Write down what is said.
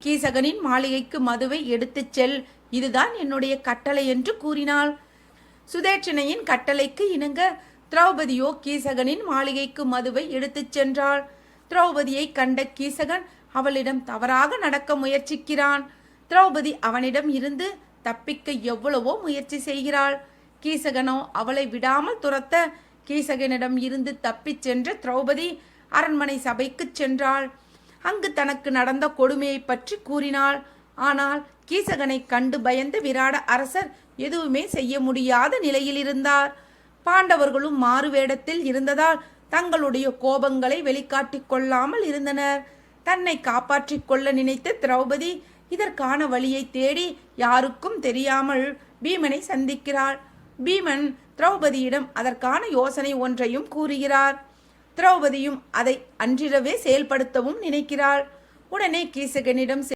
கீசகனின் மாளிகைக்கு மதுவை எடுத்துச் செல், இதுதான் என்னுடைய கட்டளை என்று கூறினாள். சுதேட்சணையின் கட்டளைக்கு இணங்க திரௌபதியோ கீசகனின் மாளிகைக்கு மதுவை எடுத்துச் சென்றாள். திரௌபதியை கண்ட கீசகன் அவளிடம் தவறாக நடக்க முயற்சிக்கிறான். திரௌபதி அவனிடம் இருந்து தப்பிக்க எவ்வளவோ முயற்சி செய்கிறாள். கீசகனோ அவளை விடாமல் துரத்த கீசகனிடம் இருந்து தப்பிச் சென்ற திரௌபதி அரண்மனை சபைக்கு சென்றாள். அங்கு தனக்கு நடந்த கொடுமையை பற்றி கூறினாள். ஆனால் கீசகனை கண்டு பயந்த விராட அரசர் எதுவுமே செய்ய முடியாத நிலையில் இருந்தார். பாண்டவர்களும் மாறு வேடத்தில் இருந்ததால் தங்களுடைய கோபங்களை வெளிக்காட்டிக் கொள்ளாமல் இருந்தனர். தன்னை காப்பாற்றிக் கொள்ள நினைத்த திரௌபதி இதற்கான வழியை தேடி யாருக்கும் தெரியாமல் பீமனை சந்திக்கிறாள். பீமன் திரௌபதியிடம் அதற்கான யோசனை ஒன்றையும் கூறுகிறார். திரௌபதியும் அதை அன்றிரவே செயல்படுத்தவும் நினைக்கிறாள். உடனே கீசகனிடம்